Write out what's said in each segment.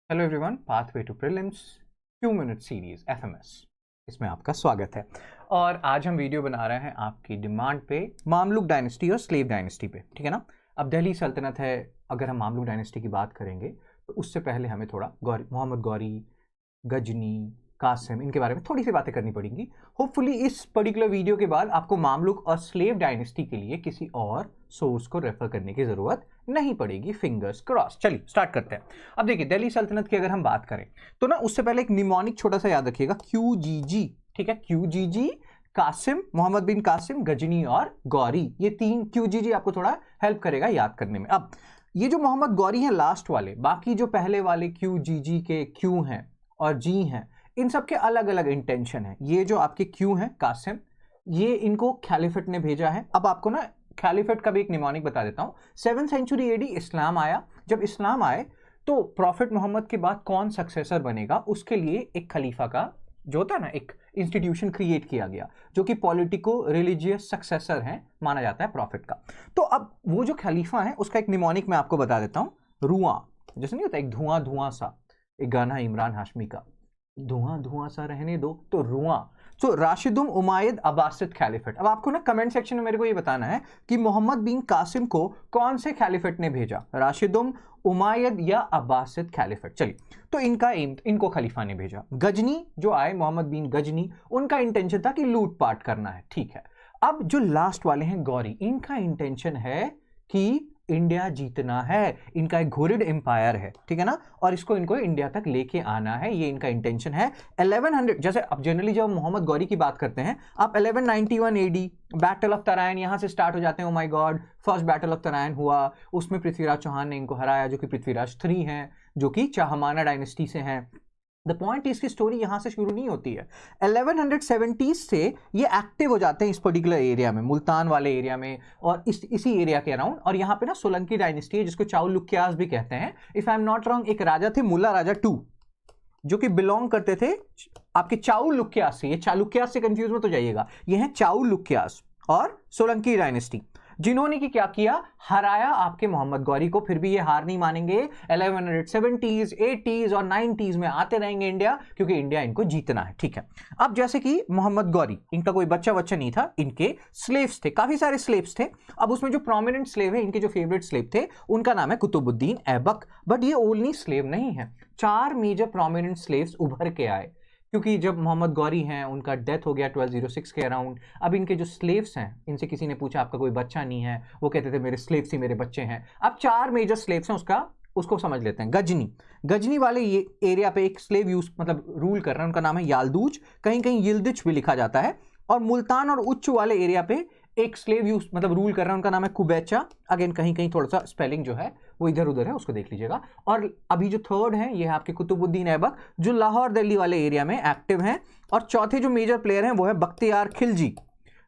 Hello everyone, pathway to prelims 2 minute series FMS इसमें आपका स्वागत है। और आज हम वीडियो बना रहे हैं आपकी डिमांड पे मामलुक डायनेस्टी और स्लेव डायनेस्टी पे, ठीक है ना। अब दिल्ली सल्तनत है, अगर हम मामलुक डायनेस्टी की बात करेंगे तो उससे पहले हमें थोड़ा मोहम्मद गौरी, गजनी, कासिम, इनके बारे में थोड़ी सी बातें करनी पड़ेंगी। होपफुली इस पर्टिकुलर वीडियो के बाद आपको मामलुक और स्लेव डायनेस्टी के लिए किसी और सोर्स को रेफर करने की जरूरत नहीं पड़ेगी। Fingers cross. चलिए स्टार्ट करते हैं। अब देखिए, दिल्ली सल्तनत की अगर हम बात करें तो ना उससे पहले एक निमोनिक छोटा सा याद रखिएगा, QGG, ठीक है। QGG, कासिम, मोहम्मद बिन कासिम, गजनी और गौरी, ये तीन QGG आपको थोड़ा हेल्प करेगा याद करने में। अब ये जो मोहम्मद गौरी हैं लास्ट वाले, बाकी जो पहले वाले QGG के Q हैं और G हैं, इन सब के अलग अलग इंटेंशन है। ये जो आपके Q हैं कासिम, ये इनको खैलिफेट ने भेजा है। अब आपको ना खैलिफेट का भी एक निमोनिक बता देता हूं। 7th सेंचुरी एडी इस्लाम आया। जब इस्लाम आए तो प्रॉफिट मोहम्मद के बाद कौन सक्सेसर बनेगा, उसके लिए एक खलीफा का जो होता है ना, एक इंस्टीट्यूशन क्रिएट किया गया जो कि पॉलिटिको रिलीजियस सक्सेसर है माना जाता है प्रॉफिट का। तो अब वो जो खलीफा है उसका एक निमोनिक मैं आपको बता देता हूं। रुआं, जैसे नहीं होता एक धुआं धुआं सा, एक गाना है इमरान हाशमी का, धुआं धुआं सा रहने दो, तो रुआं। तो राशिदुम उमायद अब्बासिद खैलिफेट। अब आपको ना कमेंट सेक्शन में मेरे को ये बताना है कि मोहम्मद बिन कासिम को कौन से खैलिफेट ने भेजा, राशिदुम उमायद या अब्बासिद खैलिफेट। चलिए, तो इनको खलीफा ने भेजा। गजनी जो आए, मोहम्मद बिन गजनी, उनका इंटेंशन था कि लूटपाट करना है, ठीक है। अब जो लास्ट वाले हैं गौरी, इनका इंटेंशन है कि इंडिया जीतना है। इनका एक घुरिड एम्पायर है, ठीक है ना, और इनको इंडिया तक लेके आना है, ये इनका इंटेंशन है। 1100, जैसे अब जनरली जब मोहम्मद गौरी की बात करते हैं, आप 1191 एडी बैटल ऑफ तराइन यहां से स्टार्ट हो जाते हैं। Oh my God, first battle of Tarain हुआ, उसमें पृथ्वीराज चौहान ने इनको हराया, जो कि पृथ्वीराज 3 हैं, जो कि चाहमाना डायनेस्टी से हैं। द पॉइंट इसकी स्टोरी यहां से शुरू नहीं होती है। 1170 से ये एक्टिव हो जाते हैं इस पर्टिकुलर एरिया में, मुल्तान वाले एरिया में, और इसी एरिया के अराउंड। और यहाँ पे ना सोलंकी डायनेस्टी है, जिसको चालुक्यास भी कहते हैं। If I am not wrong, एक राजा थे मुल्ला राजा 2, जो कि बिलोंग करते थे आपके चालुक्यास से। ये चालुक्यास से कंफ्यूज मत हो जाइएगा, ये है चालुक्यास और सोलंकी डायनेस्टी, जिन्होंने कि क्या किया, हराया आपके मोहम्मद गौरी को। फिर भी ये हार नहीं मानेंगे। 1170s, 80s और 90s में आते रहेंगे इंडिया, क्योंकि इंडिया इनको जीतना है, ठीक है। अब जैसे कि मोहम्मद गौरी, इनका कोई बच्चा नहीं था, इनके स्लेव्स थे, काफी सारे स्लेव्स थे। अब उसमें जो प्रोमिनेंट स्लेव है, इनके जो फेवरेट स्लेव थे, उनका नाम है कुतुबुद्दीन ऐबक। बट ये ओनली स्लेव नहीं है, 4 मेजर प्रोमिनेंट स्लेव्स उभर के आए, क्योंकि जब मोहम्मद गौरी हैं उनका डेथ हो गया 1206 के अराउंड। अब इनके जो स्लेव्स हैं, इनसे किसी ने पूछा आपका कोई बच्चा नहीं है, वो कहते थे मेरे स्लेव्स ही मेरे बच्चे हैं। अब 4 मेजर स्लेव्स हैं, उसको समझ लेते हैं। गजनी वाले ये एरिया पे एक स्लेव यूज मतलब रूल कर रहे हैं, उनका नाम है यालदूज, कहीं कहीं यिल्दिच भी लिखा जाता है। और मुल्तान और उच्च वाले एरिया पे एक स्लेव यूज मतलब रूल कर रहा है, उनका नाम है कुबैचा। अगेन कहीं कहीं थोड़ा सा स्पेलिंग जो है वो इधर उधर है, उसको देख लीजिएगा। और अभी जो थर्ड है, ये है आपके कुतुबुद्दीन ऐबक, जो लाहौर दिल्ली वाले एरिया में एक्टिव हैं। और चौथे जो मेजर प्लेयर हैं वो है बख्तियार खिलजी,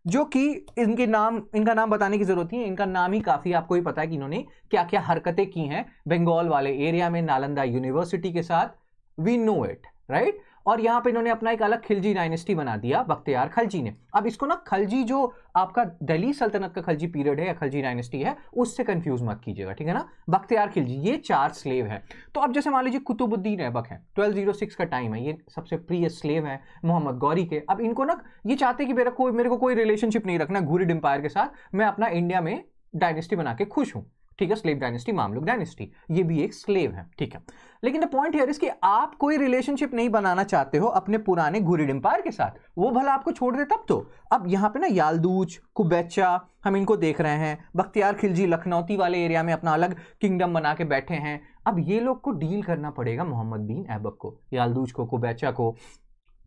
जो कि इनका नाम बताने की जरूरत नहीं है, इनका नाम ही काफी आपको ही पता है कि इन्होंने क्या क्या हरकतें की हैं बंगाल वाले एरिया में, नालंदा यूनिवर्सिटी के साथ। We know it, right. और यहां पे इन्होंने अपना एक अलग खिलजी डायनेस्टी बना दिया, बख्तियार खलजी ने। अब इसको ना खलजी, जो आपका दिल्ली सल्तनत का खलजी पीरियड है या खलजी डायनेस्टी है, उससे कंफ्यूज मत कीजिएगा, ठीक है ना। बख्तियार खिलजी, ये 4 स्लेव हैं। तो अब जैसे मान लीजिए कुतुबुद्दीन ऐबक है, 1206 का टाइम है, ये सबसे प्रिय स्लेव है मोहम्मद गौरी के। अब इनको ना ये चाहते कि मेरे को कोई रिलेशनशिप नहीं रखना घुरिड एम्पायर के साथ, मैं अपना इंडिया में डायनेस्टी बना के खुश हूं, ठीक है। स्लेव डायनेस्टी, मामलुक डायनेस्टी, ये भी एक स्लेव है, ठीक है। लेकिन द पॉइंट हियर इज कि आप कोई रिलेशनशिप नहीं बनाना चाहते हो अपने पुराने घुरिड एम्पायर के साथ, वो भला आपको छोड़ दे तब तो। अब यहां पे ना यालदूज, कुबैचा, हम इनको देख रहे हैं। बख्तियार खिलजी लखनौती वाले एरिया में अपना अलग किंगडम बना के बैठे हैं। अब ये लोग को डील करना पड़ेगा मोहम्मद बिन ऐबक को, यालदूज को, कुबैचा को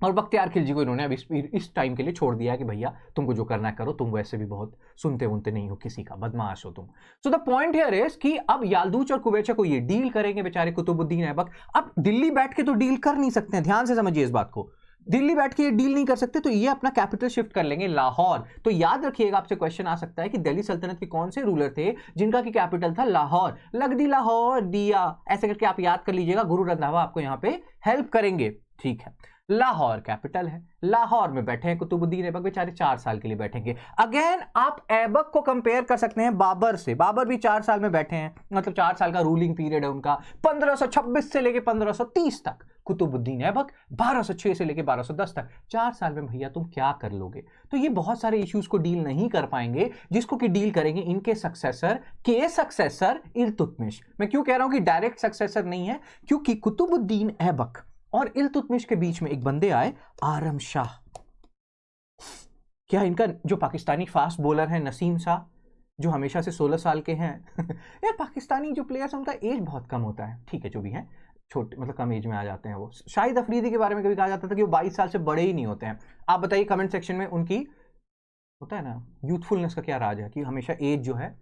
और बख्तियार खिलजी को। इन्होंने अब इस टाइम के लिए छोड़ दिया कि भैया तुमको जो करना है करो, तुम वैसे भी बहुत सुनते वुनते नहीं हो किसी का, बदमाश हो तुम। So the point here is कि अब यालदूज और कुबैचा को ये डील करेंगे बेचारे कुतुबुद्दीन ऐबक। अब दिल्ली बैठ के तो डील कर नहीं सकते हैं, ध्यान से समझिए इस बात को। दिल्ली बैठ के ये डील नहीं कर सकते, तो ये अपना कैपिटल शिफ्ट कर लेंगे लाहौर। तो याद रखिएगा, आपसे क्वेश्चन आ सकता है कि दिल्ली सल्तनत के कौन से रूलर थे जिनका की कैपिटल था लाहौर। लगदी लाहौर दिया, ऐसे करके आप याद कर लीजिएगा। गुरु रंधावा आपको यहाँ पे हेल्प करेंगे, ठीक है। लाहौर कैपिटल है, लाहौर में बैठे हैं कुतुबुद्दीन ऐबक बेचारे 4 साल के लिए बैठेंगे। अगेन आप ऐबक को कंपेयर कर सकते हैं बाबर से, बाबर भी 4 साल में बैठे हैं, मतलब 4 साल का रूलिंग पीरियड है उनका, 1526 से लेके 1530 तक। कुतुबुद्दीन ऐबक 1206 से लेके 1210 तक। 4 साल में भैया तुम क्या कर लोगे? तो ये बहुत सारे इश्यूज को डील नहीं कर पाएंगे, जिसको कि डील करेंगे इनके सक्सेसर के सक्सेसर इल्तुतमिश। मैं क्यों कह रहा हूं कि डायरेक्ट सक्सेसर नहीं है, क्योंकि कुतुबुद्दीन ऐबक और इल्तुतमिश के बीच में एक बंदे आए, आरम शाह। क्या इनका जो पाकिस्तानी फास्ट बॉलर है नसीम शाह, जो हमेशा से 16 साल के हैं यार पाकिस्तानी जो प्लेयर्स हैं उनका एज बहुत कम होता है, ठीक है जो भी है, छोटे मतलब कम एज में आ जाते हैं वो। शाहिद अफरीदी के बारे में कभी कहा जाता था कि वो 22 साल से बड़े ही नहीं होते हैं। आप बताइए कमेंट सेक्शन में उनकी होता है ना यूथफुलनेस का क्या राज है कि हमेशा एज जो है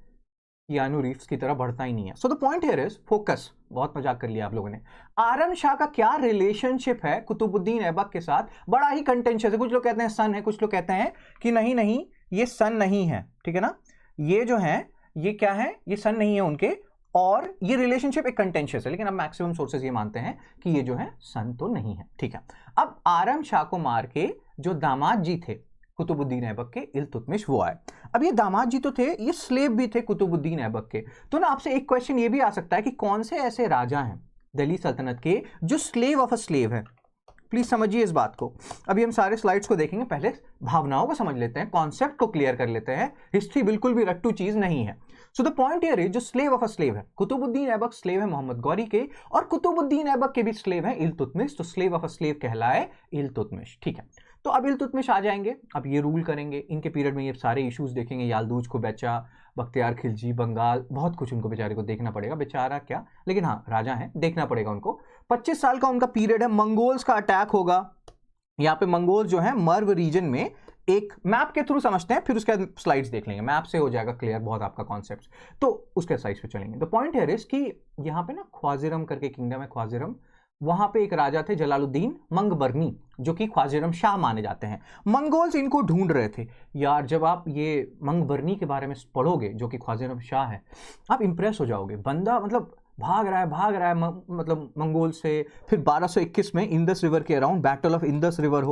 कियानू रीव्स की तरह बढ़ता ही नहीं है। So the point here is focus. बहुत मजाक कर लिया आप लोगों ने। आरम शाह का क्या रिलेशनशिप है कुतुबुद्दीन ऐबक के साथ, बड़ा ही कंटेंशियस है। कुछ लोग कहते हैं सन है, कुछ लोग कहते हैं कि नहीं नहीं ये सन नहीं है, ठीक है ना, ये जो है ये क्या है, ये सन नहीं है उनके, और ये रिलेशनशिप एक कंटेंशियस है, लेकिन अब मैक्सिमम सोर्सेज ये मानते हैं कि ये जो है सन तो नहीं है, ठीक है। अब आरम शाह को मार के जो दामाद जी थे कुतुबुद्दीन ऐबक के, इल्तुतमिश, वो आए। अब ये दामाद जी तो थे, ये स्लेव भी थे कुतुबुद्दीन ऐबक के। तो ना आपसे एक क्वेश्चन ये भी आ सकता है कि कौन से ऐसे राजा हैं दिल्ली सल्तनत के जो स्लेव ऑफ अ स्लेव है। प्लीज समझिए इस बात को। अभी हम सारे स्लाइड्स को देखेंगे, पहले भावनाओं को समझ लेते हैं, कॉन्सेप्ट को क्लियर कर लेते हैं। हिस्ट्री बिल्कुल भी रट्टू चीज नहीं है। So the point here is जो स्लेव ऑफ अ स्लेव है, कुतुबुद्दीन ऐबक स्लेव है मोहम्मद गौरी के, और कुतुबुद्दीन ऐबक के भी स्लेव है इल्तुतमिश, तो स्लेव ऑफ अ स्लेव कहलाए इल्तुतमिश, ठीक है। तो अब इल्तुतमिश आ जाएंगे, अब ये रूल करेंगे। इनके पीरियड में ये सारे इश्यूज देखेंगे, यालदूज को बेचा, बख्तियार खिलजी, बंगाल, बहुत कुछ उनको बेचारे को देखना पड़ेगा, बेचारा क्या, लेकिन हाँ राजा है, देखना पड़ेगा उनको। 25 साल का उनका पीरियड है। मंगोल्स का अटैक होगा यहाँ पे। मंगोल्स जो है मर्व रीजन में, एक मैप के थ्रू समझते हैं, फिर उसके बाद स्लाइड्स देख लेंगे, मैप से हो जाएगा क्लियर बहुत आपका कॉन्सेप्ट, तो उसके स्लाइड्स पे चलेंगे। द पॉइंट हियर इज कि यहाँ पे ना ख्वाजिरम करके किंगडम है, ख्वाजिरम, वहां पे एक राजा थे जलालुद्दीन मंगबरनी, जो कि ख्वाजिरम शाह माने जाते हैं। मंगोल्स इनको ढूंढ रहे थे यार। जब आप ये मंगबरनी के बारे में पढ़ोगे, जो कि ख्वाजिरम शाह है, आप इंप्रेस हो जाओगे। बंदा मतलब भाग रहा है मतलब मंगोल से। फिर 1221 में इंदस रिवर के around battle of Indus river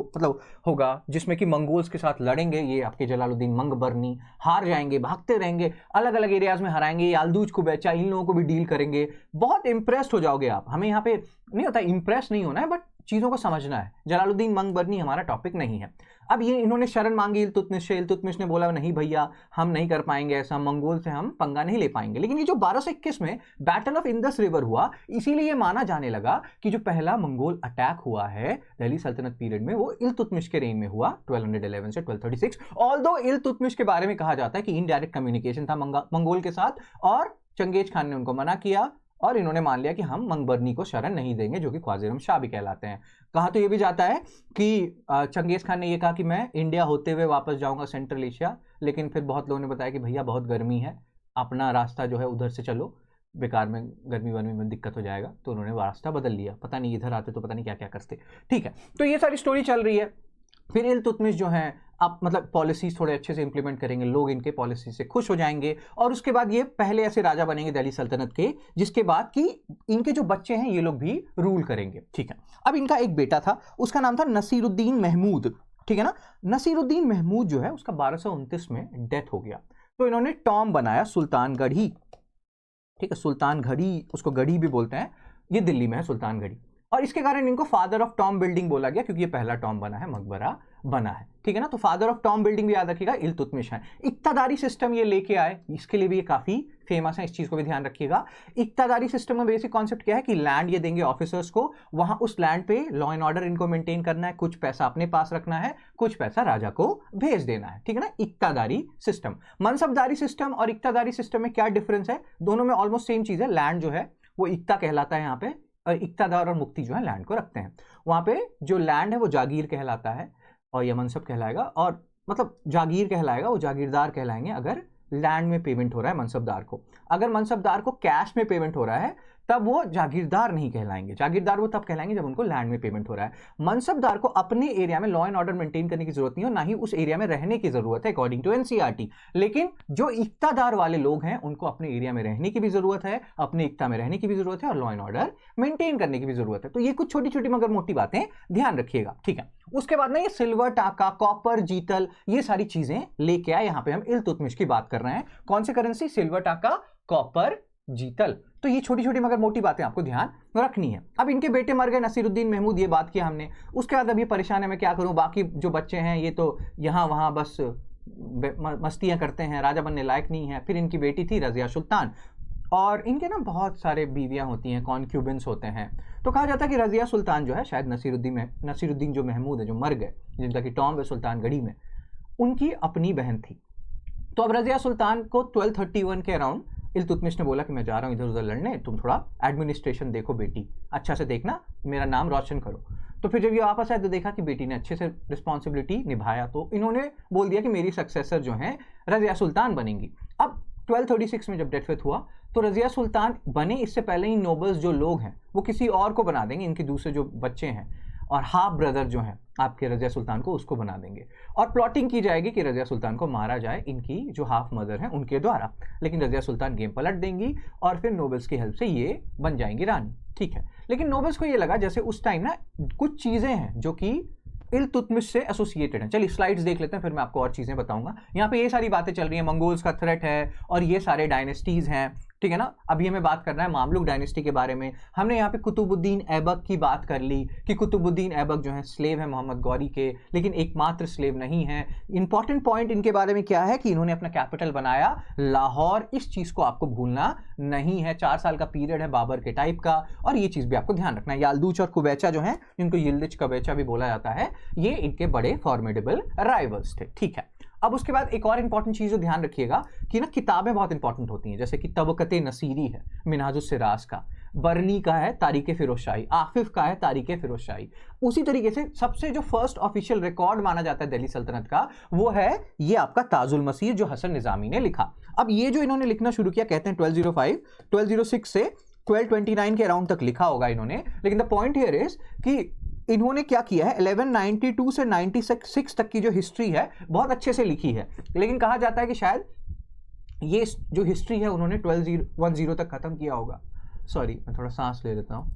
होगा, जिसमें कि मंगोल्स के साथ लड़ेंगे ये आपके जलालुद्दीन मंगबरनी, हार जाएंगे, भागते रहेंगे, अलग अलग एरियाज में हराएंगे, यालदूज को बेचा, इन लोगों को भी डील करेंगे। बहुत इंप्रेस्ड हो जाओगे आप। हमें यहाँ पे नहीं होता इंप्रेस नहीं होना है, बट चीजों को समझना है। जलालुद्दीन मंगबरनी हमारा टॉपिक नहीं है। अब ये इन्होंने शरण मांगी इल्तुतमिश से, इल्तुतमिश ने बोला नहीं भैया हम नहीं कर पाएंगे ऐसा, मंगोल से हम पंगा नहीं ले पाएंगे। लेकिन ये जो 1221 में बैटल ऑफ इंदस रिवर हुआ, इसीलिए ये माना जाने लगा कि जो पहला मंगोल अटैक हुआ है दिल्ली सल्तनत पीरियड में, वो इल्तुतमिश के रेन में हुआ 1211 से 1236। ऑल्दो इल्तुतमिश के बारे में कहा जाता है कि इनडायरेक्ट कम्युनिकेशन था मंगोल के साथ, और चंगेज खान ने उनको मना किया, और इन्होंने मान लिया कि हम मंगबरनी को शरण नहीं देंगे, जो कि ख्वाजिरम शाह भी कहलाते हैं। कहा तो ये भी जाता है कि चंगेज खान ने ये कहा कि मैं इंडिया होते हुए वापस जाऊंगा सेंट्रल एशिया, लेकिन फिर बहुत लोगों ने बताया कि भैया बहुत गर्मी है, अपना रास्ता जो है उधर से चलो, बेकार में गर्मी वर्मी में दिक्कत हो जाएगा। तो उन्होंने रास्ता बदल लिया, पता नहीं इधर आते तो पता नहीं क्या क्या करते, ठीक है। तो ये सारी स्टोरी चल रही है। फिर इल्तुतमिश जो है आप मतलब पॉलिसीज थोड़े अच्छे से इंप्लीमेंट करेंगे, लोग इनके पॉलिसी से खुश हो जाएंगे, और उसके बाद ये पहले ऐसे राजा बनेंगे दिल्ली सल्तनत के, जिसके बाद कि इनके जो बच्चे हैं ये लोग भी रूल करेंगे, ठीक है। अब इनका एक बेटा था, उसका नाम था नसीरुद्दीन महमूद, ठीक है ना। नसीरुद्दीन महमूद जो है उसका 1229 में डेथ हो गया। तो इन्होंने टॉम बनाया सुल्तानगढ़ी, ठीक है, सुल्तानगढ़ी, उसको गढ़ी भी बोलते हैं, ये दिल्ली में है सुल्तानगढ़ी, और इसके कारण इनको फादर ऑफ टॉम बिल्डिंग बोला गया, क्योंकि ये पहला टॉम बना है, मकबरा बना है, ठीक है ना। तो फादर ऑफ टॉम बिल्डिंग भी याद रखिएगा, इल्तुतमिश है। इक्तादारी सिस्टम ये लेके आए, इसके लिए भी ये काफी फेमस है, इस चीज को भी ध्यान रखिएगा। इक्तादारी सिस्टम में बेसिक कॉन्सेप्ट क्या है कि लैंड ये देंगे ऑफिसर्स को, वहां उस लैंड पे लॉ एंड ऑर्डर इनको मेंटेन करना है, कुछ पैसा अपने पास रखना है, कुछ पैसा राजा को भेज देना है, ठीक है ना। इक्तादारी सिस्टम। मनसबदारी सिस्टम और इक्तादारी सिस्टम में क्या डिफरेंस है? दोनों में ऑलमोस्ट सेम चीज है। लैंड जो है वो इक्ता कहलाता है यहाँ पे, और इक्तादार और मुक्ति जो है लैंड को रखते हैं। वहां पे जो लैंड है वो जागीर कहलाता है, और यह मनसब कहलाएगा, और मतलब जागीर कहलाएगा, वो जागीरदार कहलाएंगे अगर लैंड में पेमेंट हो रहा है मनसबदार को। अगर मनसबदार को कैश में पेमेंट हो रहा है तब वो जागीरदार नहीं कहलाएंगे। जागीरदार वो तब कहलाएंगे जब उनको लैंड में पेमेंट हो रहा है। मनसबदार को अपने एरिया में लॉ एंड ऑर्डर मेंटेन करने की जरूरत नहीं है, ना ही उस एरिया में रहने की जरूरत है अकॉर्डिंग टू एनसीईआरटी। लेकिन जो इक्तादार वाले लोग हैं उनको अपने एरिया में रहने की भी जरूरत है, अपने इक्ता में रहने की भी जरूरत है और लॉ एंड ऑर्डर मेंटेन करने की भी जरूरत है। तो ये कुछ छोटी छोटी मगर मोटी बातें ध्यान रखिएगा, ठीक है। उसके बाद ना ये सिल्वर, टाका, कॉपर, जीतल, ये सारी चीजें लेके आए। यहां पे हम इल्तुतमिश की बात कर रहे हैं। कौन सी करेंसी? सिल्वर, टाका, कॉपर, जीतल। तो ये छोटी छोटी मगर मोटी बातें आपको ध्यान रखनी है। अब इनके बेटे मर गए, नसीरुद्दीन महमूद, ये बात किया हमने। उसके बाद अब ये परेशान है, मैं क्या करूं, बाकी जो बच्चे हैं ये तो यहाँ वहां बस मस्तियां करते हैं, राजा बनने लायक नहीं है। फिर इनकी बेटी थी रजिया सुल्तान, और इनके ना बहुत सारे बीवियां होती हैं, कॉन्क्यूबिन्स होते हैं। तो कहा जाता है कि रजिया सुल्तान जो है, शायद नसीरुद्दीन जो महमूद है, जो मर गए, जिनका कि टॉम्ब है सुल्तानगढ़ी में, उनकी अपनी बहन थी। तो अब रजिया सुल्तान को 1231 के अराउंड इल्तुतमिश ने बोला कि मैं जा रहा हूँ इधर उधर लड़ने, तुम थोड़ा एडमिनिस्ट्रेशन देखो बेटी, अच्छा से देखना, मेरा नाम रोशन करो। तो फिर जब ये वापस आए तो देखा कि बेटी ने अच्छे से रिस्पॉन्सिबिलिटी निभाया, तो इन्होंने बोल दिया कि मेरी सक्सेसर जो है रजिया सुल्तान बनेंगी। अब 1236 में जब डेथ हुआ तो रजिया सुल्तान बने, इससे पहले ही नोबल्स जो लोग हैं वो किसी और को बना देंगे, इनके दूसरे जो बच्चे हैं, और हाफ ब्रदर जो हैं आपके रजिया सुल्तान को, उसको बना देंगे। और प्लॉटिंग की जाएगी कि रजिया सुल्तान को मारा जाए इनकी जो हाफ मदर हैं उनके द्वारा। लेकिन रजिया सुल्तान गेम पलट देंगी और फिर नोबल्स की हेल्प से ये बन जाएंगी रानी, ठीक है। लेकिन नोबल्स को ये लगा जैसे उस टाइम ना कुछ चीज़ें हैं जो कि इल्तुतमिश से एसोसिएटेड हैं। चलिए स्लाइड्स देख लेते हैं, फिर मैं आपको और चीज़ें बताऊंगा। यहाँ पे ये सारी बातें चल रही हैं, मंगोल्स का थ्रेट है और ये सारे डायनेस्टीज हैं, ठीक है ना। अभी हमें बात करना है मामलुक डायनेस्टी के बारे में। हमने यहाँ पे कुतुबुद्दीन ऐबक की बात कर ली कि कुतुबुद्दीन ऐबक जो है स्लेव है मोहम्मद गौरी के, लेकिन एकमात्र स्लेव नहीं है। इंपॉर्टेंट पॉइंट इनके बारे में क्या है कि इन्होंने अपना कैपिटल बनाया लाहौर। इस चीज़ को आपको भूलना नहीं है। 4 साल का पीरियड है बाबर के टाइप का, और ये चीज़ भी आपको ध्यान रखना है। याल्दूच और कुबैचा जो है, जिनको यिल्दिज कबैचा भी बोला जाता है, ये इनके बड़े फॉर्मिडेबल राइवल्स थे, ठीक है। अब उसके बाद एक और इंपॉर्टेंट चीज़ जो ध्यान रखिएगा कि ना किताबें बहुत इंपॉर्टेंट होती हैं, जैसे कि तबक़त नसीरी है मिनहाजुस सिराज का, बरनी का है तारीख़ फ़िरोज़शाही, आफिफ का है तारीख़ फ़िरोज़शाही। उसी तरीके से सबसे जो फर्स्ट ऑफिशियल रिकॉर्ड माना जाता है दिल्ली सल्तनत का, वो है ये आपका ताजुल मसीर जो हसन निज़ामी ने लिखा। अब ये जो इन्होंने लिखना शुरू किया, कहते हैं 1206 से 1229 के अराउंड तक लिखा होगा इन्होंने। लेकिन द पॉइंट हियर इज कि इन्होंने क्या किया है, 1192 से 96 तक की जो हिस्ट्री है बहुत अच्छे से लिखी है। लेकिन कहा जाता है कि शायद ये जो हिस्ट्री है उन्होंने 1210 तक खत्म किया होगा। सॉरी, मैं थोड़ा सांस ले लेता हूँ।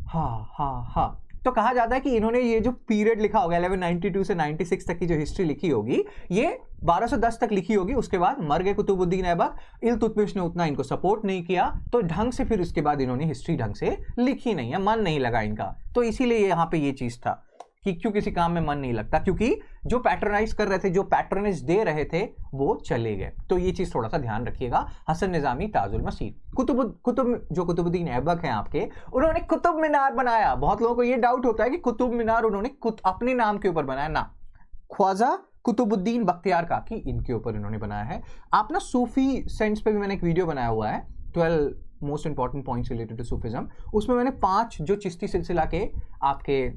हाँ, तो कहा जाता है कि इन्होंने ये जो पीरियड लिखा होगा 1192 से 96 तक की जो हिस्ट्री लिखी होगी, ये 1210 तक लिखी होगी। उसके बाद मर गए कुतुबुद्दीन ऐबक, इल्तुतमिश ने उतना इनको सपोर्ट नहीं किया, तो ढंग से फिर इसके बाद इन्होंने हिस्ट्री ढंग से लिखी नहीं है, मन नहीं लगा इनका। तो इसीलिए यहाँ पे ये चीज़ था कि क्यों किसी काम में मन नहीं लगता, क्योंकि जो पैट्रनाइज कर रहे थे, जो पैट्रनेज दे रहे थे, वो चले गए। तो ये चीज़ थोड़ा सा ध्यान रखिएगा। हसन निज़ामी, ताजुल मसीर, कुतुबुद्दीन ऐबक हैं आपके, उन्होंने कुतुब मीनार बनाया। बहुत लोगों को ये डाउट होता है कि कुतुब मीनार उन्होंने अपने नाम के ऊपर बनाया, ना, ख्वाजा कुतुबुद्दीन बख्तियार काकी इनके ऊपर इन्होंने बनाया है। आप ना सूफी सेंट्स पे भी मैंने एक वीडियो बनाया हुआ है, 12 most important points related to Sufism. उसमें मैंने 5 जो चिश्ती सिलसिला के आपके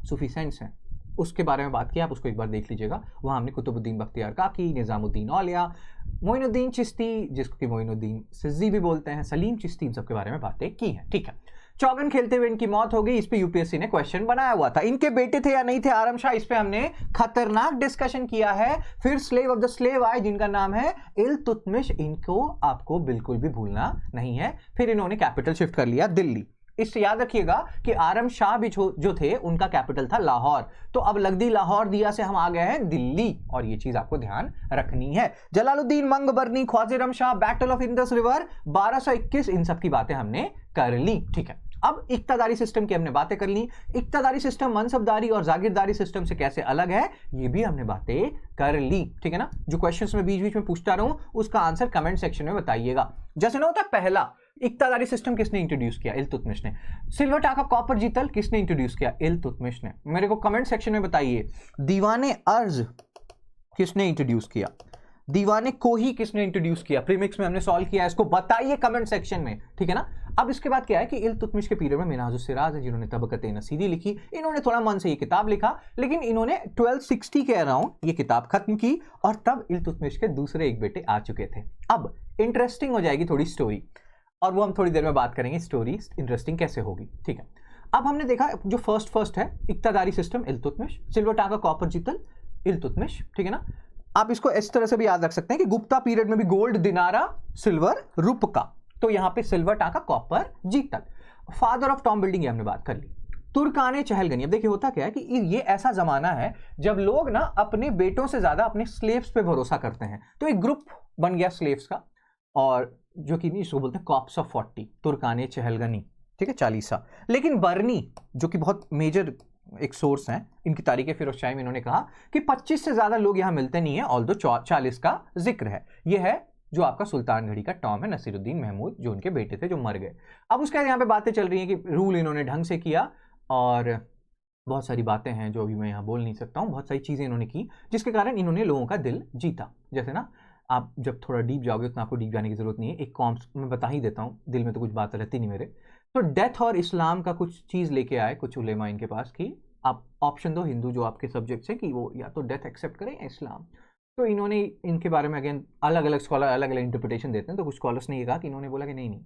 सूफी सेंट्स हैं उसके बारे में बात की, आप उसको एक बार देख लीजिएगा। वहाँ हमने कुतुबुद्दीन बख्तियार काकी, निज़ामुद्दीन औलिया, मोइनुद्दीन चिश्ती, जिसको कि मोइनुद्दीन सिज्जी भी बोलते हैं, सलीम चिश्ती, इन सब के बारे में बातें की हैं, ठीक है। चौगन खेलते हुए इनकी मौत हो गई, इस पे यूपीएससी ने क्वेश्चन बनाया हुआ था। इनके बेटे थे या नहीं थे आरम शाह, इस पे हमने खतरनाक डिस्कशन किया है। फिर स्लेव ऑफ द स्लेव आए जिनका नाम है इल्तुतमिश, इनको आपको बिल्कुल भी भूलना नहीं है। फिर इन्होंने कैपिटल शिफ्ट कर लिया दिल्ली। इससे याद रखिएगा कि आरम शाह भी जो थे उनका कैपिटल था लाहौर। तो अब लगदी लाहौर दिया से हम आ गए हैं दिल्ली, और ये चीज आपको ध्यान रखनी है। Jalaluddin Mangbarni, Khwaja Shah, battle of Indus river 1221, इन सब की बातें हमने कर ली, ठीक है। अब इक्तादारी सिस्टम की हमने बातें कर ली। इक्तादारी सिस्टम मनसबदारी और जागीरदारी सिस्टम से कैसे अलग है, ये भी हमने बातें कर ली, ठीक है ना। जो क्वेश्चंस में बीच बीच में पूछता रहूं उसका आंसर कमेंट सेक्शन में बताइएगा। जैसे ना होता है, पहला इक्तादारी सिस्टम किसने इंट्रोड्यूस किया, इल्तुतमिश ने। सिल्वर, टाका, कॉपर, जीतल किसने इंट्रोड्यूस किया, इल्तुतमिश ने। मेरे को कमेंट सेक्शन में बताइए। दीवाने अर्ज किसने इंट्रोड्यूस किया, दीवाने कोही किसने इंट्रोड्यूस किया। प्रीमिक्स में हमने सॉल्व किया है, इसको बताइए कमेंट सेक्शन में, ठीक है ना। अब इसके बाद क्या है कि इल्तुतमिश के पीरियड में मिनहाजुस सिराज है जिन्होंने तबक़त नसीरी लिखी। इन्होंने थोड़ा मन से ये किताब लिखा, लेकिन इन्होंने 1260 के अराउंड ये किताब खत्म की, और तब इल्तुतमिश के दूसरे एक बेटे आ चुके थे। अब इंटरेस्टिंग हो जाएगी थोड़ी स्टोरी। और वो हम थोड़ी देर में बात करेंगे स्टोरी इंटरेस्टिंग कैसे होगी, ठीक है। अब हमने देखा जो फर्स्ट है इक्तादारी सिस्टम इल्तुतमिश, सिल्वर टाका कॉपर जीतल इल्तुतमिश, ठीक है ना। आप इसको इस तरह से भी याद रख सकते हैं कि गुप्ता पीरियड में भी गोल्ड दिनारा सिल्वर रुपका, तो यहां पे सिल्वर टाका कॉपर जीतल। फादर ऑफ टॉम बिल्डिंग हमने बात कर ली। तुर्काने चहलगनी, अब देखिए होता क्या है कि ये ऐसा जमाना है जब लोग ना अपने बेटों से ज्यादा अपने स्लेव्स पे भरोसा करते हैं, तो एक ग्रुप बन गया स्लेव्स का, और जो कि इसको बोलते हैं कॉप्स ऑफ 40, तुर्काने चहलगनी, ठीक है, 40। लेकिन बर्नी जो कि बहुत मेजर एक सोर्स है, इनकी तारीख फिरोजशाही में इन्होंने कहा कि 25 से ज्यादा लोग यहां मिलते नहीं है, ऑल्दो 40 का जिक्र है। यह है जो आपका सुल्तानगढ़ी का टॉम है, नसीरुद्दीन महमूद, जो उनके बेटे थे जो मर गए। अब उसके बाद यहाँ पे बातें चल रही हैं कि रूल इन्होंने ढंग से किया, और बहुत सारी बातें हैं जो अभी मैं यहाँ बोल नहीं सकता हूँ, बहुत सारी चीजें इन्होंने की जिसके कारण इन्होंने लोगों का दिल जीता। जैसे ना आप जब थोड़ा डीप जाओगे तो आपको डीप जाने की जरूरत नहीं है, एक कॉम्स मैं बता ही देता हूँ, दिल में तो कुछ बात रहती नहीं मेरे। तो डेथ और इस्लाम का कुछ चीज लेके आए कुछ उलेमा इनके पास कि आप ऑप्शन दो, हिंदू जो आपके सब्जेक्ट्स हैं, कि वो या तो डेथ एक्सेप्ट करें या इस्लाम। तो इन्होंने इनके बारे में अगेन अलग अलग स्कॉलर अलग अलग इंटरप्रिटेशन देते हैं, तो कुछ स्कॉलर्स ने ये कहा कि इन्होंने बोला कि नहीं,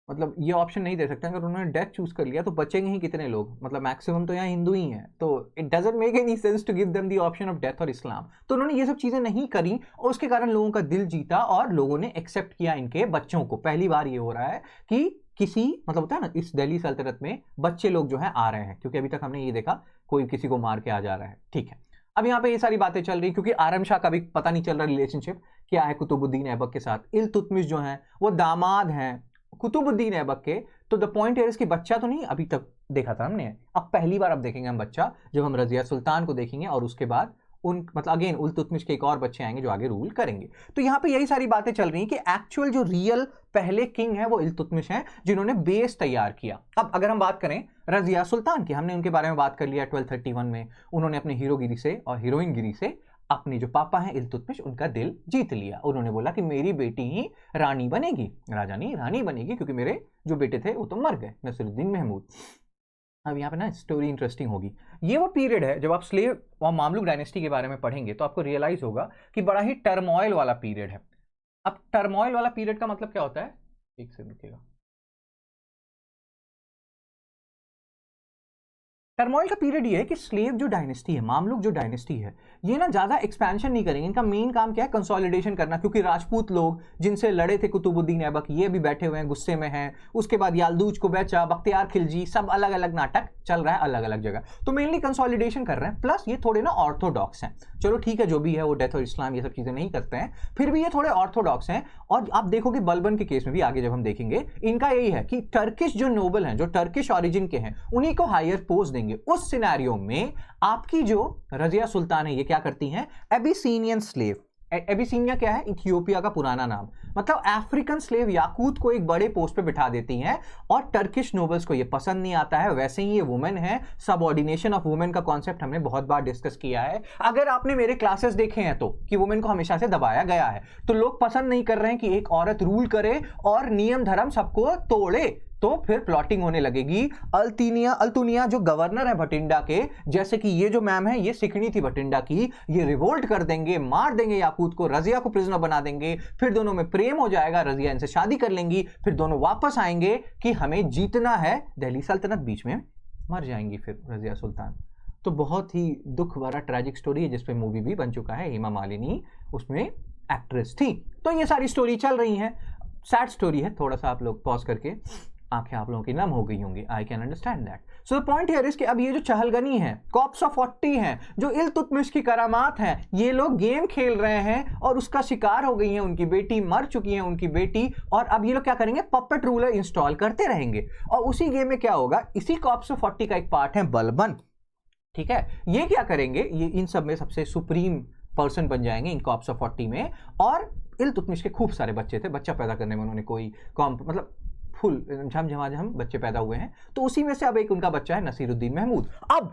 मतलब ये ऑप्शन नहीं दे सकते, अगर उन्होंने डेथ चूज कर लिया तो बचेंगे ही कितने लोग, मतलब मैक्सिमम तो यहाँ हिंदू ही हैं, तो it doesn't make any sense to give them the option of death और इस्लाम। तो उन्होंने ये सब चीजें नहीं करी और उसके कारण लोगों का दिल जीता और लोगों ने एक्सेप्ट किया इनके बच्चों को। पहली बार ये हो रहा है कि किसी मतलब होता है ना, इस दिल्ली सल्तनत में बच्चे लोग जो है आ रहे हैं, क्योंकि अभी तक हमने ये देखा कोई किसी को मार के आ जा रहा है, ठीक है। अब यहाँ पे ये सारी बातें चल रही क्योंकि आरम शाह का भी पता नहीं चल रहा रिलेशनशिप क्या है कुतुबुद्दीन ऐबक के साथ। इल्तुतमिश जो है वो दामाद हैं कुतुबुद्दीन ऐबक के, तो द पॉइंट है इसकी बच्चा तो नहीं अभी तक देखा था हमने, अब पहली बार अब देखेंगे हम बच्चा, जब हम रजिया सुल्तान को देखेंगे और उसके बाद उन मतलब अगेन इल्तुतमिश के एक और बच्चे आएंगे जो आगे रूल करेंगे। तो यहाँ पे यही सारी बातें चल रही हैं कि एक्चुअल जो रियल पहले किंग है वो इल्तुतमिश हैं, जिन्होंने बेस तैयार किया। अब अगर हम बात करें रजिया सुल्तान की, हमने उनके बारे में बात कर लिया 1231 में, उन्होंने अपने हीरोगिरी से और हीरोइनगिरी से अपनी जो पापा हैं इल्तुतमिश उनका दिल जीत लिया। उन्होंने बोला कि मेरी बेटी ही रानी बनेगी, राजा नहीं रानी बनेगी, क्योंकि मेरे जो बेटे थे वो तो मर गए, नसीरुद्दीन महमूद। अब यहाँ पे ना स्टोरी इंटरेस्टिंग होगी। ये वो पीरियड है जब आप स्लेव और मामलुक डायनेस्टी के बारे में पढ़ेंगे तो आपको रियलाइज होगा कि बड़ा ही टर्मोइल वाला पीरियड है। अब टर्मोइल वाला पीरियड का मतलब क्या होता है, एक सेकंड रुकिएगा। टर्मोइल का पीरियड ये है कि स्लेव जो डायनेस्टी है, मामलुक जो डायनेस्टी है, ये ना ज्यादा एक्सपेंशन नहीं करेंगे, इनका मेन काम क्या है कंसोलिडेशन करना, क्योंकि राजपूत लोग जिनसे लड़े थे कुतुबुद्दीन ऐबक ये भी बैठे हुए हैं, गुस्से में हैं। उसके बाद याल्दूज को बेचा, बख्तियार खिलजी, सब अलग अलग नाटक चल रहा है अलग अलग जगह, तो मेनली कंसोलिडेशन कर रहे हैं। प्लस ये थोड़े ना ऑर्थोडॉक्स हैं, चलो ठीक है जो भी है, वो डेथ और इस्लाम ये सब चीजें नहीं करते हैं, फिर भी ये थोड़े ऑर्थोडॉक्स हैं। और आप देखोगे बलबन के केस में भी आगे जब हम देखेंगे, इनका यही है कि टर्किश जो नोबल हैं, जो टर्किश ऑरिजिन के हैं, उन्हीं को हायर पोस्ट देंगे। उस सिनेरियो में आपकी जो रजिया सुल्तान है ये क्या करती हैं, एबिसीनियन स्लेव, एबिसीनिया क्या है, इथियोपिया का पुराना नाम, मतलब अफ्रीकन स्लेव याकूत को एक बड़े पोस्ट पे बिठा देती हैं। और टर्किश नोबल्स को ये पसंद नहीं आता है, वैसे ही ये वुमेन है, सबऑर्डिनेशन ऑफ वुमेन का कॉन्सेप्ट हमने बहुत बार डिस्कस किया है। अगर आपने मेरे क्लासेस देखे हैं तो कि वुमेन को हमेशा से दबाया गया है, तो लोग पसंद नहीं कर रहे हैं कि एक औरत रूल करे और नियम धर्म सबको तोड़े, तो फिर प्लॉटिंग होने लगेगी। अल्तुनिया जो गवर्नर है भटिंडा के, जैसे कि ये जो मैम है ये सिकनी थी भटिंडा की, ये रिवोल्ट कर देंगे, मार देंगे याकूत को, रजिया को प्रिजनर बना देंगे, फिर दोनों में प्रेम हो जाएगा, रजिया इनसे शादी कर लेंगी, फिर दोनों वापस आएंगे कि हमें जीतना है, दिल्ली सल्तनत बीच में मर जाएंगी फिर रजिया सुल्तान। तो बहुत ही दुख भरा ट्रैजिक स्टोरी है जिसपे मूवी भी बन चुका है, हेमा मालिनी उसमें एक्ट्रेस थी। तो ये सारी स्टोरी चल रही है, सैड स्टोरी है, थोड़ा सा आप लोग पॉज करके आंखें आप लोगों की नम हो गई होंगी, I can understand that. So the point here is कि अब ये जो चहलगनी है, कॉप्स ऑफ 40 हैं, जो इल्तुतमिश की करामात हैं, ये लोग गेम खेल रहे हैं और उसका शिकार हो गई हैं, उनकी बेटी मर चुकी है उनकी बेटी, और अब ये लोग क्या करेंगे, पपेट रूलर इंस्टॉल करते रहेंगे। और उसी गेम में क्या होगा, इसी कॉप्स ऑफ 40 का एक पार्ट है बलबन, ठीक है। ये क्या करेंगे, ये इन सब में सबसे सुप्रीम पर्सन बन जाएंगे इन कॉप्स ऑफ 40 में। और इल्तुतमिश के खूब सारे बच्चे थे, बच्चा पैदा करने में उन्होंने कोई मतलब फुल झमझमाझम बच्चे पैदा हुए हैं, तो उसी में से अब एक उनका बच्चा है नसीरुद्दीन महमूद। अब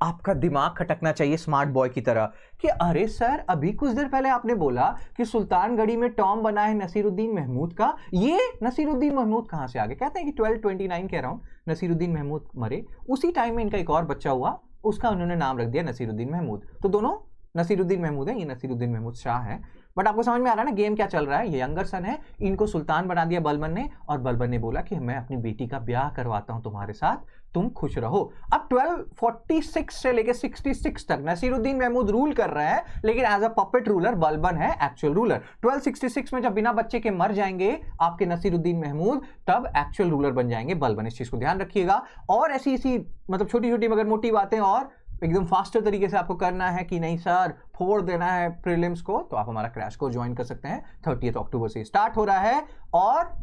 आपका दिमाग खटकना चाहिए स्मार्ट बॉय की तरह कि अरे सर अभी कुछ देर पहले आपने बोला कि सुल्तानगढ़ी में टॉम बना है नसीरुद्दीन महमूद का, ये नसीरुद्दीन महमूद कहां से आ गए। कहते हैं कि 1229 के अराउंड नसीरुद्दीन महमूद मरे, उसी टाइम में इनका एक और बच्चा हुआ, उसका उन्होंने नाम रख दिया नसीरुद्दीन महमूद। तो दोनों नसीरुद्दीन महमूद है, ये नसीरुद्दीन महमूद शाह है, बट आपको समझ में आ रहा है ना गेम क्या चल रहा है। ये यंगर सन है, इनको सुल्तान बना दिया बलबन ने, और बलबन ने बोला कि मैं अपनी बेटी का ब्याह करवाता हूं तुम्हारे साथ, तुम खुश रहो। अब 1246 से लेकर 66 तक नसीरुद्दीन महमूद रूल कर रहे हैं, लेकिन as a puppet ruler Balban है एक्चुअल रूलर। 1266 में जब बिना बच्चे के मर जाएंगे आपके नसीरुद्दीन महमूद, तब एक्चुअल रूलर बन जाएंगे बलबन। इस चीज को ध्यान रखिएगा। और ऐसी मतलब छोटी छोटी मगर मोटी बातें और एकदम फास्टर तरीके से आपको करना है कि नहीं सर फोड़ देना है प्रीलिम्स को, तो आप हमारा क्रैश कोर्स ज्वाइन कर सकते हैं। 30 अक्टूबर से स्टार्ट हो रहा है, और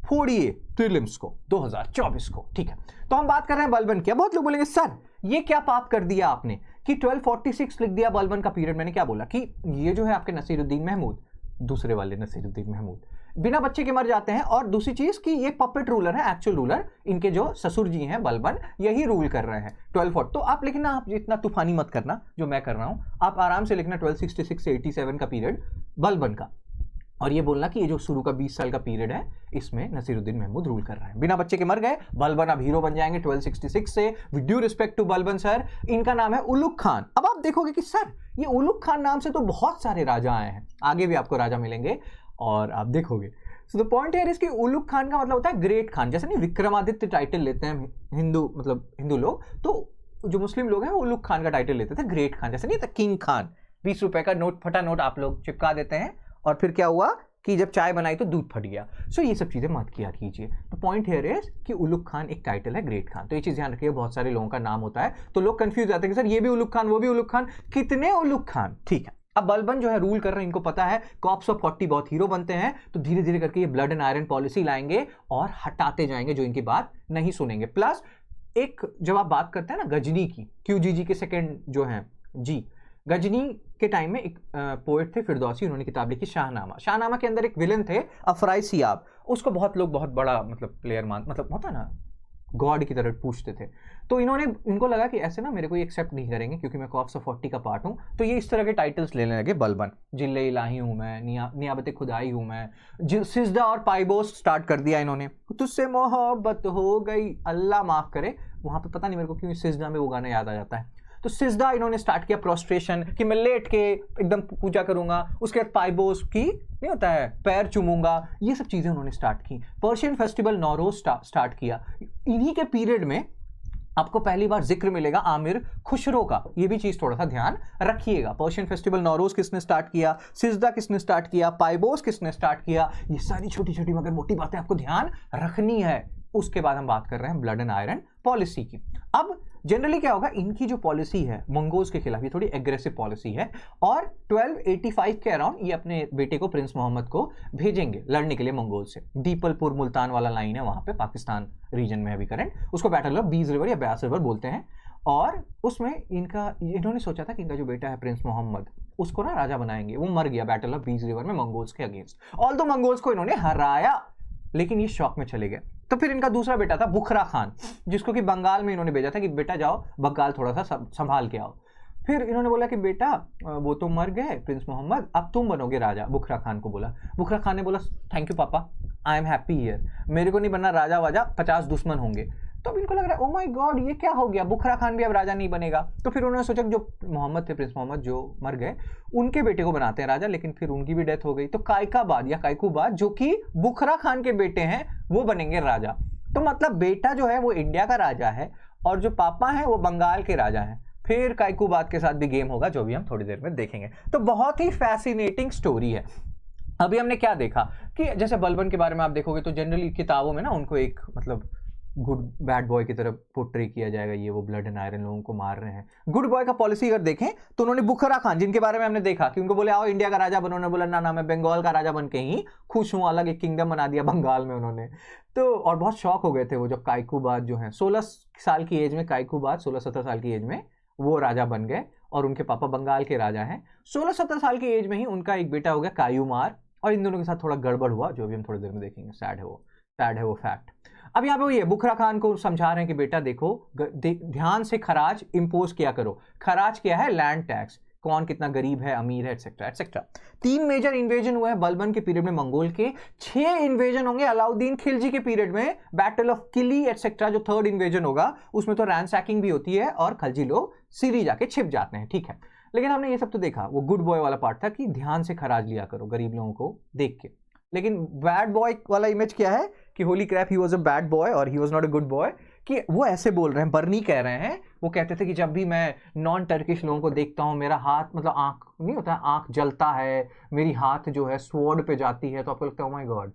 फोड़िए प्रीलिम्स को 2024 को, ठीक है। तो हम बात कर रहे हैं बलबन की। बहुत लोग बोलेंगे सर ये क्या पाप कर दिया आपने कि 1246 लिख दिया बलबन का पीरियड। मैंने क्या बोला कि ये जो है आपके नसीरुद्दीन महमूद, दूसरे वाले नसीरुद्दीन महमूद बिना बच्चे के मर जाते हैं। और दूसरी चीज कि ये पपेट रूलर है, एक्चुअल रूलर इनके जो ससुर जी हैं बलबन, यही रूल कर रहे हैं 1240। तो आप लिखना, आप इतना तूफानी मत करना जो मैं कर रहा हूं, आप आराम से लिखना 1266 से 87 का पीरियड बलबन का, और ये बोलना कि ये जो शुरू का 20 साल का पीरियड है इसमें नसीरुद्दीन महमूद रूल कर रहे हैं। बिना बच्चे के मर गए, बलबन अब हीरो बन जाएंगे 1266 से। With due respect to Balban sir, इनका नाम है उलुग खान। अब आप देखोगे कि सर ये उलुग खान नाम से तो बहुत सारे राजा आए हैं, आगे भी आपको राजा मिलेंगे और आप देखोगे। So the point here is कि उलुग खान का मतलब होता है ग्रेट खान। जैसे नहीं विक्रमादित्य टाइटल लेते हैं हिंदू, मतलब हिंदू लोग, तो जो मुस्लिम लोग हैं वो उलुग खान का टाइटल लेते थे, ग्रेट खान। जैसे नहीं था किंग खान। 20 रुपए का नोट, फटा नोट आप लोग चिपका देते हैं, और फिर क्या हुआ कि जब चाय बनाई तो दूध फट गया। सो ये सब चीजें मत किया कीजिए। तो पॉइंट हियर इज कि उलुग खान एक टाइटल है, ग्रेट खान। तो ये चीज ध्यान रखिए, बहुत सारे लोगों का नाम होता है तो लोग कंफ्यूज जाते हैं कि सर ये भी उलुग खान वो भी उलुग खान, कितने उलुग खान, ठीक है। अब बलबन जो है रूल कर रहे हैं, इनको पता है कॉप्स ऑफ 40 बहुत हीरो बनते हैं, तो धीरे धीरे करके ये ब्लड एंड आयरन पॉलिसी लाएंगे और हटाते जाएंगे जो इनकी बात नहीं सुनेंगे। प्लस एक जब आप बात करते हैं ना गजनी की, QGG के सेकेंड जो है जी, गजनी के टाइम में एक पोएट थे फिरदौसी, उन्होंने किताब लिखी शाहनामा। शाहनामा के अंदर एक विलन थे अफराई सियाब, उसको बहुत लोग बहुत बड़ा मतलब प्लेयर मतलब होता ना गॉड की तरह पूछते थे। तो इनको लगा कि ऐसे ना मेरे को एक्सेप्ट नहीं करेंगे क्योंकि मैं कॉप्स ऑफ 40 का पार्ट हूं, तो ये इस तरह के टाइटल्स लेने लगे बलबन। जिले इलाही हूं मैं, नियाबत खुदाई हूं मैं, सिजदा और पाइबोस स्टार्ट कर दिया इन्होंने। तुझसे मोहब्बत हो गई, अल्लाह माफ करे, वहां पे पता नहीं मेरे को क्यों सिजदा में वो गाना याद आ जाता है। तो सिजदा इन्होंने स्टार्ट किया, प्रोस्ट्रेशन कि मैं लेट के एकदम पूजा करूंगा, उसके बाद पाइबोस की नहीं होता है पैर चूमूंगा, ये सब चीजें उन्होंने स्टार्ट की। पर्शियन फेस्टिवल नौरोज स्टार्ट किया। इन्हीं के पीरियड में आपको पहली बार जिक्र मिलेगा आमिर खुसरो का, ये भी चीज थोड़ा सा ध्यान रखिएगा। पर्शियन फेस्टिवल नौरोज किसने स्टार्ट किया, सिजदा किसने स्टार्ट किया, पाइबोस किसने स्टार्ट किया, ये सारी छोटी छोटी मगर मोटी बातें आपको ध्यान रखनी है। उसके बाद हम बात कर रहे हैं ब्लड एंड आयरन पॉलिसी की। अब जनरली क्या होगा, इनकी जो पॉलिसी है मंगोल्स के खिलाफ, ये थोड़ी एग्रेसिव पॉलिसी है, और 1285 के अराउंड ये अपने बेटे को प्रिंस मोहम्मद को भेजेंगे लड़ने के लिए मंगोल से। दीपलपुर मुल्तान वाला लाइन है वहां पे, पाकिस्तान रीजन में अभी करंट, उसको बैटल ऑफ बीज रिवर या ब्यास रिवर बोलते हैं। और उसमें इन्होंने सोचा था कि इनका जो बेटा है प्रिंस मोहम्मद, उसको ना राजा बनाएंगे। वो मर गया बैटल ऑफ बीज रिवर में मंगोल्स के अगेंस्ट। ऑल्दो मंगोल्स को इन्होंने हराया, लेकिन ये शौक में चले गए। तो फिर इनका दूसरा बेटा था बुखरा खान, जिसको कि बंगाल में इन्होंने भेजा था कि बेटा जाओ बंगाल थोड़ा सा संभाल के आओ। फिर इन्होंने बोला कि बेटा वो तो मर गए प्रिंस मोहम्मद, अब तुम बनोगे राजा। बुखरा खान को बोला, बुखरा खान ने बोला थैंक यू पापा, आई एम हैप्पी हियर, मेरे को नहीं बनना राजा वाजा, 50 दुश्मन होंगे। तो अब इनको लग रहा है ओ माय गॉड ये क्या हो गया, बुखरा खान भी अब राजा नहीं बनेगा। तो फिर उन्होंने सोचा कि जो मोहम्मद थे, प्रिंस मोहम्मद जो मर गए, उनके बेटे को बनाते हैं राजा, लेकिन फिर उनकी भी डेथ हो गई। तो कायकाबाद या कायकूबाद जो कि बुखरा खान के बेटे हैं वो बनेंगे राजा। तो मतलब बेटा जो है वो इंडिया का राजा है और जो पापा है वो बंगाल के राजा हैं। फिर कायकूबाद के साथ भी गेम होगा जो भी हम थोड़ी देर में देखेंगे। तो बहुत ही फैसिनेटिंग स्टोरी है। अभी हमने क्या देखा कि जैसे बलबन के बारे में आप देखोगे तो जनरली किताबों में ना उनको एक मतलब गुड बैड बॉय की तरफ पोर्ट्रे किया जाएगा, ये वो ब्लड एंड आयरन लोगों को मार रहे हैं। गुड बॉय का पॉलिसी अगर देखें तो उन्होंने बुखरा खान, जिनके बारे में हमने देखा कि उनको बोले आओ इंडिया का राजा बनो, उन्होंने बोला ना मैं बंगाल का राजा बन के ही खुश हूं, अलग एक किंगडम बना दिया बंगाल में उन्होंने। तो और बहुत शौक हो गए थे वो, जब कायकूबाद जो है 16 साल की एज में, कायकूबाद 16-17 साल की एज में वो राजा बन गए और उनके पापा बंगाल के राजा हैं। 16-17 साल की एज में ही उनका एक बेटा हो गया कायूमार, और इन दोनों के साथ थोड़ा गड़बड़ हुआ जो भी हम थोड़ी देर में देखेंगे। सैड है वो फैक्ट। अब यहाँ पे ये बुखरा खान को समझा रहे हैं कि बेटा देखो ध्यान से खराज इंपोज किया करो। खराज क्या है, लैंड टैक्स, कौन कितना गरीब है अमीर है एटसेट्रा एटसेट्रा। 3 मेजर इन्वेजन हुए हैं बलबन के पीरियड में मंगोल के, 6 इन्वेजन होंगे अलाउद्दीन खिलजी के पीरियड में, बैटल ऑफ किली एटसेट्रा जो 3rd इन्वेजन होगा उसमें तो रैंसैकिंग भी होती है और खलजी लोग सीरी जाके छिप जाते हैं, ठीक है। लेकिन हमने ये सब तो देखा, वो गुड बॉय वाला पार्ट था कि ध्यान से खराज लिया करो गरीब लोगों को देख के। लेकिन बैड बॉय वाला इमेज क्या है कि holy crap he was a bad boy और he was not a good boy, कि वो ऐसे बोल रहे हैं, बर्नी कह रहे हैं, वो कहते थे कि जब भी मैं नॉन टर्किश लोगों को देखता हूँ मेरा हाथ, मतलब आंख नहीं होता है, आंख जलता है, मेरी हाथ जो है स्वॉर्ड पे जाती है, तो आपको लगता है ओ माय गॉड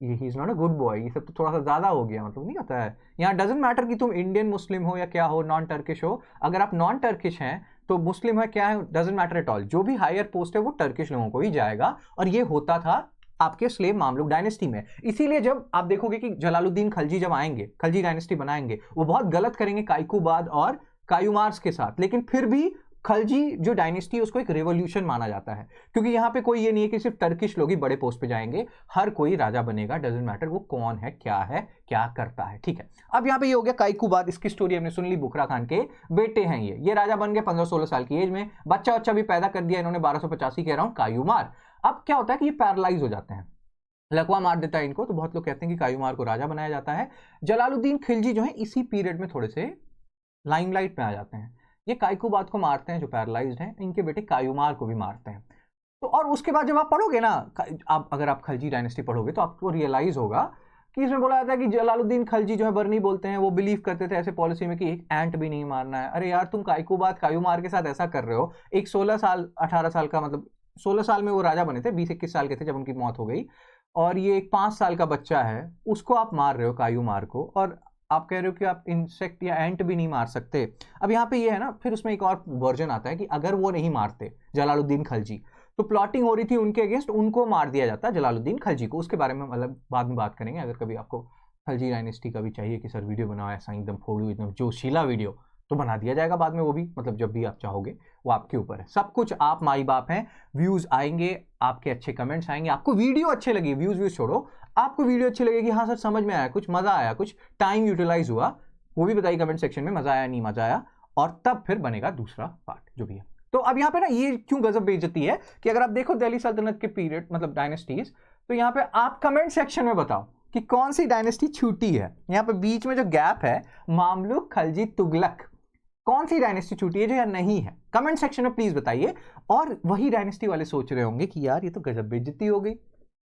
ये he is not a good boy, ये सब तो थोड़ा सा ज्यादा हो गया, मतलब नहीं होता है। यहाँ डजेंट मैटर कि तुम इंडियन मुस्लिम हो या क्या हो, नॉन टर्किश हो, अगर आप नॉन टर्किश हैं तो मुस्लिम है क्या है डजेंट मैटर एट ऑल, जो भी हायर पोस्ट है वो टर्किश लोगों को ही जाएगा। और ये होता था आपके स्लेव मामलुक डायनेस्टी में। इसीलिए जब आप देखोगे कि जलालुद्दीन खलजी जब आएंगे, खलजी डायनेस्टी बनाएंगे, वो बहुत गलत करेंगे काइकुबाद और कायूमार्स के साथ, लेकिन फिर भी खलजी जो डायनेस्टी है उसको एक रेवोल्यूशन माना जाता है, क्योंकि यहाँ पे कोई ये नहीं है कि सिर्फ टर्किश लोग ही बड़े पोस्ट पे जाएंगे, हर कोई राजा बनेगा, डजेंट मैटर वो कौन है क्या करता है। ठीक है, अब यहाँ पे ये हो गया काइकुबाद, इसकी स्टोरी हमने सुन ली, बुखरा खान के बेटे हैं ये राजा बन गए 15-16 साल की एज में, बच्चा भी पैदा कर दिया इन्होंने 1285 के अराउंड, कायूमार। अब क्या होता है कि ये पैरालाइज हो जाते हैं, लकवा मार देता है इनको, तो बहुत लोग कहते हैं कि कायूमार को राजा बनाया जाता है। जलालुद्दीन खिलजी जो है इसी पीरियड में थोड़े से लाइमलाइट में आ जाते हैं, ये काइकुबाद को मारते हैं जो पैरालाइज्ड हैं, इनके बेटे कायूमार को भी मारते हैं। तो और उसके बाद जब आप पढ़ोगे ना, आप अगर आप खलजी डायनेस्टी पढ़ोगे तो आपको रियलाइज होगा कि इसमें बोला जाता है कि जलालुद्दीन खलजी जो है, बर्नी बोलते हैं, वो बिलीव करते थे ऐसे पॉलिसी में कि एक एंट भी नहीं मारना है। अरे यार तुम काइकुबाद कायूमार के साथ ऐसा कर रहे हो, एक 16 साल 18 साल का, मतलब 16 साल में वो राजा बने थे, 20-21 साल के थे जब उनकी मौत हो गई, और ये एक 5 साल का बच्चा है उसको आप मार रहे हो कायूमार को, और आप कह रहे हो कि आप इंसेक्ट या एंट भी नहीं मार सकते। अब यहाँ पे ये है ना, फिर उसमें एक और वर्जन आता है कि अगर वो नहीं मारते जलालुद्दीन खलजी, तो प्लॉटिंग हो रही थी उनके अगेंस्ट, उनको मार दिया जाता जलालुद्दीन खलजी को। उसके बारे में मतलब बाद में बात करेंगे, अगर कभी आपको खलजी डायनेस्टी का भी चाहिए कि सर वीडियो बनाओ ऐसा एकदम फोड़ू एकदम जोशीला वीडियो, तो बना दिया जाएगा बाद में वो भी, मतलब जब भी आप चाहोगे, वो आपके ऊपर है। सब कुछ आप माई बाप हैं, व्यूज आएंगे, आपके अच्छे कमेंट्स आएंगे, आपको वीडियो अच्छे लगे, व्यूज छोड़ो, आपको वीडियो अच्छी लगेगी, हाँ सर समझ में आया, कुछ मजा आया, कुछ टाइम यूटिलाइज हुआ, वो भी बताइए कमेंट सेक्शन में, मजा आया नहीं मजा आया, और तब फिर बनेगा दूसरा पार्ट जो भी है। तो अब यहाँ पे ना ये क्यों गजब बेइज्जती है कि अगर आप देखो दिल्ली सल्तनत के पीरियड, मतलब डायनेस्टीज, तो यहाँ पे आप कमेंट सेक्शन में बताओ कि कौन सी डायनेस्टी छूटी है। यहाँ पे बीच में जो गैप है, मामलुक खलजी तुगलक, कौन सी डायनेस्टी छूटी है जो या नहीं है, कमेंट सेक्शन में प्लीज बताइए। और वही डायनेस्टी वाले सोच रहे होंगे कि यार ये तो गजब बेइज्जती हो गई,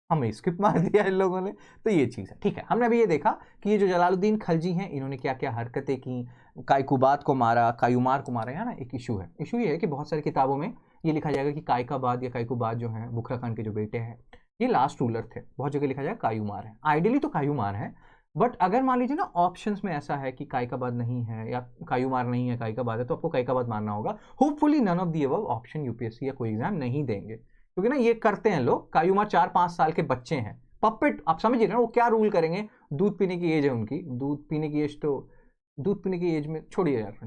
हमें स्किप मार दिया इन लोगों ने, तो ये चीज़ है। ठीक है, हमने अभी ये देखा कि ये जो जलालुद्दीन खलजी हैं इन्होंने क्या क्या हरकतें की, काइकुबाद को मारा, कायूमार को मारा। है ना, एक इशू है, इशू ये है कि बहुत सारी किताबों में ये लिखा जाएगा कि काइकाबाद या काइकुबाद जो है बुखरा खान के जो बेटे हैं ये लास्ट रूलर थे, बहुत जगह लिखा जाएगा कायूमार है, आइडियली तो कायूमार है, बट अगर मान लीजिए ना ऑप्शंस में ऐसा है कि काइकाबाद नहीं है या कायूमार नहीं है काइकाबाद है, तो आपको काइकाबाद मानना होगा। Hopefully none of the above option UPSC या कोई एग्जाम नहीं देंगे, क्योंकि ना ये करते हैं लोग, कायूमार 4-5 साल के बच्चे हैं, पपेट, आप समझिए ना वो क्या रूल करेंगे, दूध पीने की एज है उनकी, दूध पीने की एज, तो दूध पीने की एज में छोड़िए यार।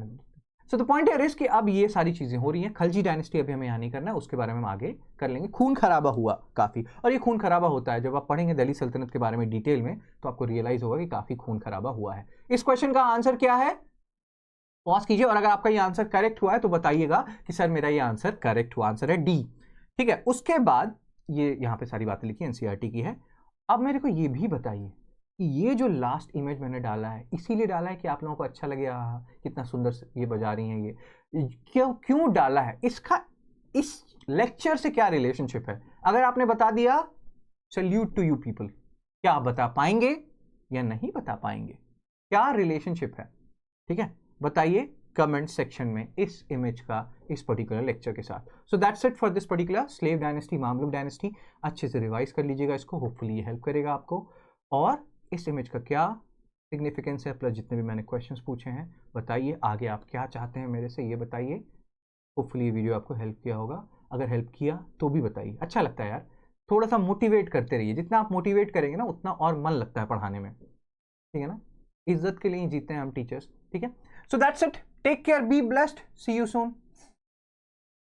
सो द पॉइंट है कि अब ये सारी चीजें हो रही हैं, खलजी डायनेस्टी अभी हमें यहाँ नहीं करना है, उसके बारे में हम आगे कर लेंगे। खून खराबा हुआ काफी, और ये खून खराबा होता है जब आप पढ़ेंगे दिल्ली सल्तनत के बारे में डिटेल में, तो आपको रियलाइज होगा कि काफी खून खराबा हुआ है। इस क्वेश्चन का आंसर क्या है, पॉज कीजिए, और अगर आपका ये आंसर करेक्ट हुआ है तो बताइएगा कि सर मेरा ये आंसर करेक्ट हुआ, आंसर है डी। ठीक है, उसके बाद ये यहाँ पे सारी बातें लिखी एनसीईआरटी की है। अब मेरे को ये भी बताइए कि ये जो लास्ट इमेज मैंने डाला है, इसीलिए डाला है कि आप लोगों को अच्छा लगे, कितना सुंदर ये बजा रही हैं, ये क्यों डाला है, इसका इस लेक्चर से क्या रिलेशनशिप है? अगर आपने बता दिया, सैल्यूट टू यू पीपल। क्या आप बता पाएंगे या नहीं बता पाएंगे, क्या रिलेशनशिप है? ठीक है, बताइए कमेंट सेक्शन में इस इमेज का इस पर्टिकुलर लेक्चर के साथ। सो that's it for this particular slave dynasty, Mamluk dynasty. अच्छे से रिवाइज कर लीजिएगा इसको, होपफुली ये हेल्प करेगा आपको। और इस इमेज का क्या सिग्निफिकेंस है, प्लस जितने भी मैंने क्वेश्चंस पूछे हैं बताइए, आगे आप क्या चाहते हैं मेरे से ये बताइए। होपफुली ये वीडियो आपको हेल्प किया होगा, अगर हेल्प किया तो भी बताइए, अच्छा लगता है यार, थोड़ा सा मोटिवेट करते रहिए, जितना आप मोटिवेट करेंगे ना उतना और मन लगता है पढ़ाने में, ठीक है ना, इज्जत के लिए जीते हैं हम टीचर्स। ठीक है, so that's it, take care, be blessed, see you soon.